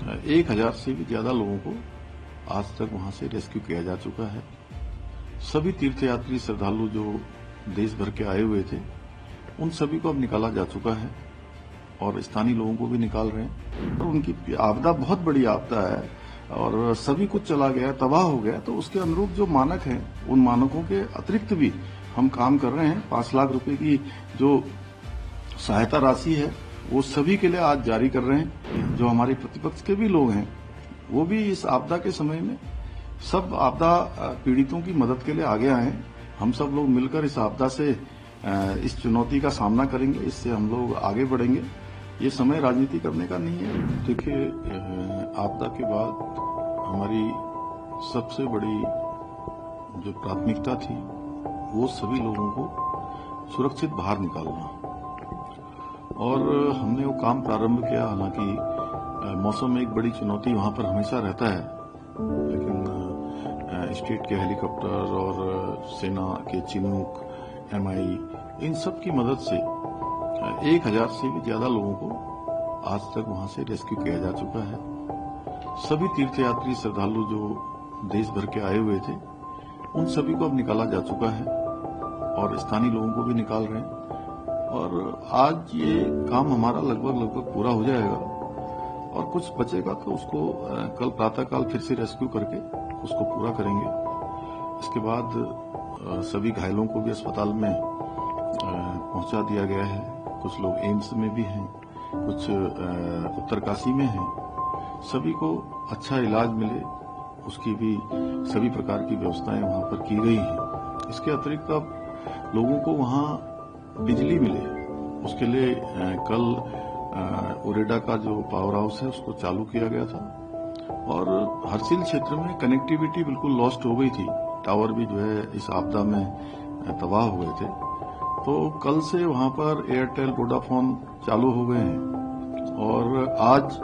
1000 से भी ज्यादा लोगों को आज तक वहां से रेस्क्यू किया जा चुका है। सभी तीर्थयात्री श्रद्धालु जो देश भर के आए हुए थे उन सभी को अब निकाला जा चुका है और स्थानीय लोगों को भी निकाल रहे हैं। और उनकी आपदा बहुत बड़ी आपदा है और सभी कुछ चला गया, तबाह हो गया, तो उसके अनुरूप जो मानक हैं उन मानकों के अतिरिक्त भी हम काम कर रहे हैं। 5 लाख रुपए की जो सहायता राशि है वो सभी के लिए आज जारी कर रहे हैं। जो हमारे प्रतिपक्ष के भी लोग हैं वो भी इस आपदा के समय में सब आपदा पीड़ितों की मदद के लिए आगे आए हैं। हम सब लोग मिलकर इस आपदा से इस चुनौती का सामना करेंगे, इससे हम लोग आगे बढ़ेंगे। ये समय राजनीति करने का नहीं है। देखिए, आपदा के बाद हमारी सबसे बड़ी जो प्राथमिकता थी वो सभी लोगों को सुरक्षित बाहर निकालना, और हमने वो काम प्रारंभ किया। हालांकि मौसम में एक बड़ी चुनौती वहां पर हमेशा रहता है, लेकिन स्टेट के हेलीकॉप्टर और सेना के चिनूक, एमआई, इन सब की मदद से 1000 से भी ज्यादा लोगों को आज तक वहां से रेस्क्यू किया जा चुका है। सभी तीर्थयात्री श्रद्धालु जो देश भर के आए हुए थे उन सभी को अब निकाला जा चुका है और स्थानीय लोगों को भी निकाल रहे हैं। और आज ये काम हमारा लगभग पूरा हो जाएगा और कुछ बचेगा तो उसको कल प्रातःकाल फिर से रेस्क्यू करके उसको पूरा करेंगे। इसके बाद सभी घायलों को भी अस्पताल में पहुंचा दिया गया है। कुछ लोग एम्स में भी हैं, कुछ उत्तरकाशी में हैं। सभी को अच्छा इलाज मिले उसकी भी सभी प्रकार की व्यवस्थाएं वहां पर की गई हैं। इसके अतिरिक्त अब लोगों को वहां बिजली मिले उसके लिए कल उरेडा का जो पावर हाउस है उसको चालू किया गया था। और हरसिल क्षेत्र में कनेक्टिविटी बिल्कुल लॉस्ट हो गई थी, टावर भी जो है इस आपदा में तबाह हो गए थे। तो कल से वहां पर एयरटेल, वोडाफोन चालू हो गए हैं और आज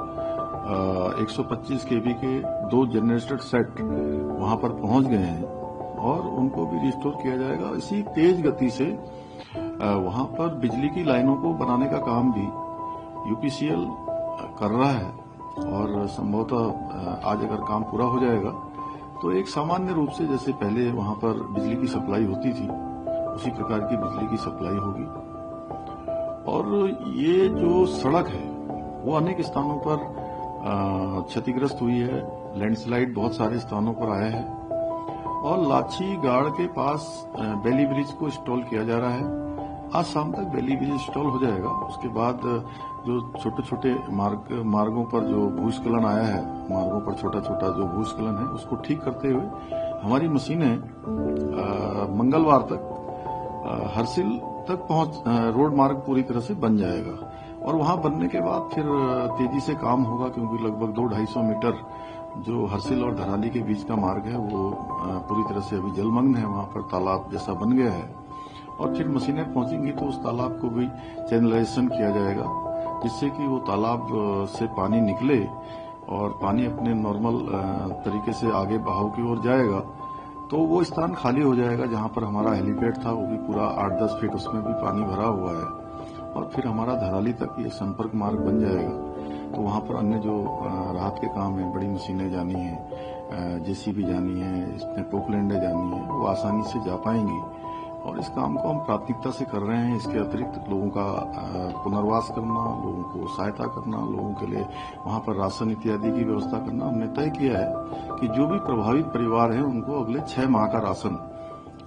125 केवी के 2 जनरेटर सेट वहां पर पहुंच गए हैं और उनको भी रिस्टोर किया जाएगा। इसी तेज गति से वहां पर बिजली की लाइनों को बनाने का काम भी यूपीसीएल कर रहा है और संभवतः आज अगर काम पूरा हो जाएगा तो एक सामान्य रूप से जैसे पहले वहां पर बिजली की सप्लाई होती थी उसी प्रकार की बिजली की सप्लाई होगी। और ये जो सड़क है वो अनेक स्थानों पर क्षतिग्रस्त हुई है, लैंडस्लाइड बहुत सारे स्थानों पर आया है और लाछी गाड़ के पास बेली ब्रिज को इंस्टॉल किया जा रहा है। आज शाम तक बेली ब्रिज इंस्टॉल हो जाएगा। उसके बाद जो छोटे छोटे मार्गों पर जो भूस्खलन आया है, मार्गों पर छोटा छोटा जो भूस्खलन है उसको ठीक करते हुए हमारी मशीनें मंगलवार तक हरसिल तक रोड मार्ग पूरी तरह से बन जाएगा और वहां बनने के बाद फिर तेजी से काम होगा, क्योंकि लगभग 200-250 मीटर जो हरसिल और धराली के बीच का मार्ग है वो पूरी तरह से अभी जलमग्न है। वहां पर तालाब जैसा बन गया है और फिर मशीनें पहुंचेंगी तो उस तालाब को भी चैनलाइजेशन किया जाएगा जिससे कि वो तालाब से पानी निकले और पानी अपने नॉर्मल तरीके से आगे बहाव की ओर जाएगा। तो वो स्थान खाली हो जाएगा जहां पर हमारा हेलीपैड था, वो भी पूरा 8-10 फीट उसमें भी पानी भरा हुआ है और फिर हमारा धराली तक ये संपर्क मार्ग बन जाएगा। तो वहां पर अन्य जो राहत के काम है, बड़ी मशीनें जानी है, जेसीबी जानी है, इसमें पोकलैंडें जानी है, वो आसानी से जा पाएंगी और इस काम को हम प्राथमिकता से कर रहे हैं। इसके अतिरिक्त लोगों का पुनर्वास करना, लोगों को सहायता करना, लोगों के लिए वहां पर राशन इत्यादि की व्यवस्था करना, हमने तय किया है कि जो भी प्रभावित परिवार हैं उनको अगले 6 माह का राशन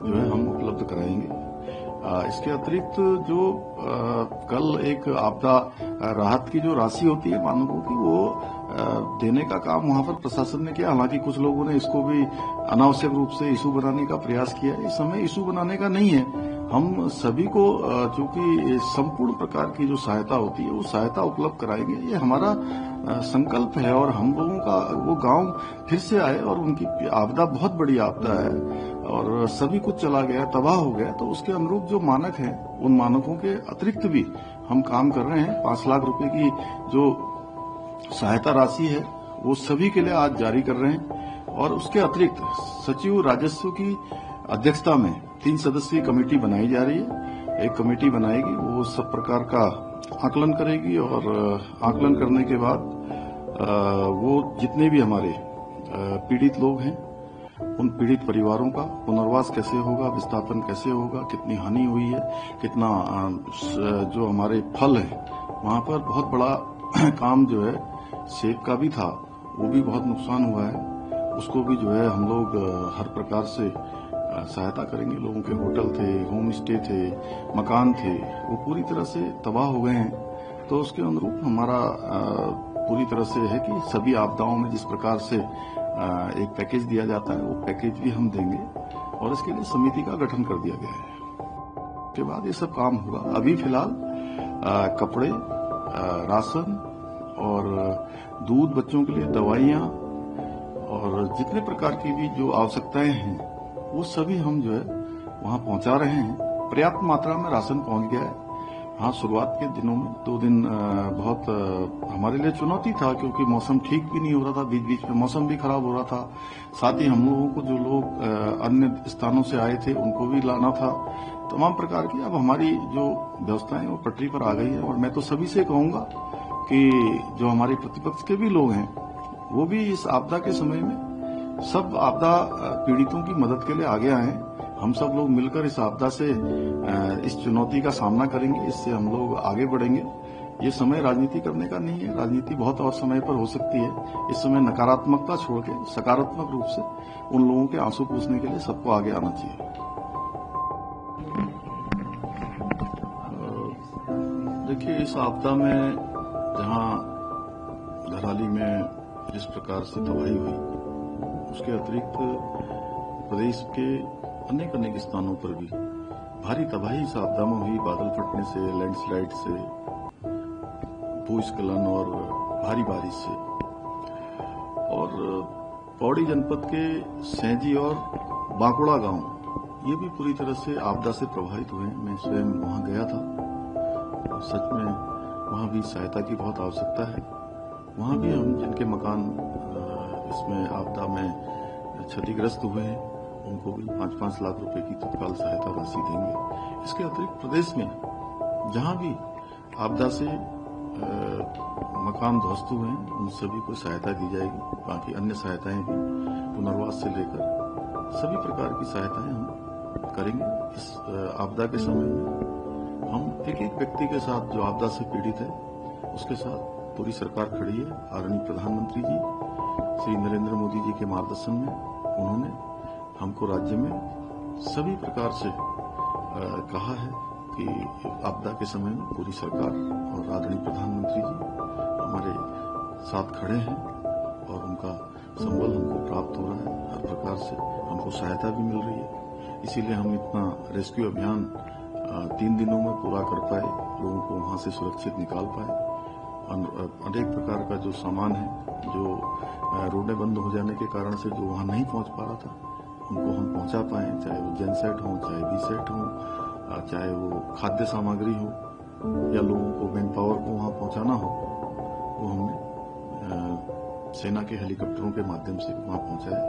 जो है हम उपलब्ध कराएंगे। इसके अतिरिक्त जो कल एक आपदा राहत की जो राशि होती है मानकों की, वो देने का काम वहां पर प्रशासन ने किया। हालांकि कुछ लोगों ने इसको भी अनावश्यक रूप से इशू बनाने का प्रयास किया। इस समय इशू बनाने का नहीं है। हम सभी को चूंकि संपूर्ण प्रकार की जो सहायता होती है वो सहायता उपलब्ध कराएंगे, ये हमारा संकल्प है। और हम लोगों का वो गांव फिर से आए और उनकी आपदा बहुत बड़ी आपदा है और सभी कुछ चला गया, तबाह हो गया, तो उसके अनुरूप जो मानक हैं उन मानकों के अतिरिक्त भी हम काम कर रहे हैं। 5 लाख रुपए की जो सहायता राशि है वो सभी के लिए आज जारी कर रहे हैं और उसके अतिरिक्त सचिव राजस्व की अध्यक्षता में 3 सदस्यीय कमेटी बनाई जा रही है। एक कमेटी बनाएगी, वो सब प्रकार का आकलन करेगी और आकलन करने के बाद वो जितने भी हमारे पीड़ित लोग हैं, उन पीड़ित परिवारों का पुनर्वास कैसे होगा, विस्थापन कैसे होगा, कितनी हानि हुई है, कितना जो हमारे फल है वहां पर बहुत बड़ा काम जो है सेब का भी था, वो भी बहुत नुकसान हुआ है। उसको भी जो है हम लोग हर प्रकार से सहायता करेंगे। लोगों के होटल थे, होम स्टे थे, मकान थे, वो पूरी तरह से तबाह हो गए हैं। तो उसके अनुरूप हमारा पूरी तरह से है कि सभी आपदाओं में जिस प्रकार से एक पैकेज दिया जाता है, वो पैकेज भी हम देंगे और इसके लिए समिति का गठन कर दिया गया है। उसके बाद ये सब काम होगा। अभी फिलहाल कपड़े, राशन और दूध, बच्चों के लिए दवाइयां और जितने प्रकार की भी जो आवश्यकताएं हैं वो सभी हम जो है वहां पहुंचा रहे हैं। पर्याप्त मात्रा में राशन पहुंच गया है। हाँ, शुरुआत के दिनों में 2 दिन बहुत हमारे लिए चुनौती था, क्योंकि मौसम ठीक भी नहीं हो रहा था, बीच बीच में मौसम भी खराब हो रहा था। साथ ही हम लोगों को जो लोग अन्य स्थानों से आए थे उनको भी लाना था, तमाम प्रकार की। अब हमारी जो व्यवस्थाएं वो पटरी पर आ गई है और मैं तो सभी से कहूंगा कि जो हमारे प्रतिपक्ष के भी लोग हैं वो भी इस आपदा के समय में सब आपदा पीड़ितों की मदद के लिए आगे आए। हम सब लोग मिलकर इस आपदा से इस चुनौती का सामना करेंगे, इससे हम लोग आगे बढ़ेंगे। ये समय राजनीति करने का नहीं है, राजनीति बहुत और समय पर हो सकती है। इस समय नकारात्मकता छोड़ के सकारात्मक रूप से उन लोगों के आंसू पूछने के लिए सबको आगे आना चाहिए। देखिए, इस आपदा में जहां धराली में जिस प्रकार से तबाही हुई, उसके अतिरिक्त प्रदेश के अनेक अनेक स्थानों पर भी भारी तबाही इस आपदा में हुई। बादल फटने से, लैंडस्लाइड से, भूस्खलन और भारी बारिश से। और पौड़ी जनपद के सैंजी और बांकुड़ा गांव ये भी पूरी तरह से आपदा से प्रभावित हुए। मैं स्वयं वहां गया था और सच में वहां भी सहायता की बहुत आवश्यकता है। वहां भी हम जिनके मकान इसमें आपदा में क्षतिग्रस्त हुए हैं उनको भी 5-5 लाख रुपए की तत्काल सहायता राशि देंगे। इसके अतिरिक्त प्रदेश में जहां भी आपदा से मकान ध्वस्त हुए हैं उन सभी को सहायता दी जाएगी। बाकी अन्य सहायताएं भी पुनर्वास से लेकर सभी प्रकार की सहायताएं हम करेंगे। इस आपदा के समय में हम एक एक व्यक्ति के साथ जो आपदा से पीड़ित है उसके साथ पूरी सरकार खड़ी है। आदरणीय प्रधानमंत्री जी श्री नरेंद्र मोदी जी के मार्गदर्शन में उन्होंने हमको राज्य में सभी प्रकार से कहा है कि आपदा के समय में पूरी सरकार और आदरणीय प्रधानमंत्री जी हमारे साथ खड़े हैं और उनका संबल हमको प्राप्त हो रहा है। हर प्रकार से हमको सहायता भी मिल रही है। इसीलिए हम इतना रेस्क्यू अभियान 3 दिनों में पूरा कर पाए, लोगों को वहां से सुरक्षित निकाल पाए। अनेक प्रकार का जो सामान है, जो रोडें बंद हो जाने के कारण से जो वहां नहीं पहुंच पा रहा था, उनको हम पहुंचा पाए। चाहे वो जेनसेट हो, चाहे बीसेट हो, चाहे वो खाद्य सामग्री हो या लोगों को मैन पावर को वहां पहुंचाना हो, वो हमने सेना के हेलीकॉप्टरों के माध्यम से वहां पहुंचाया।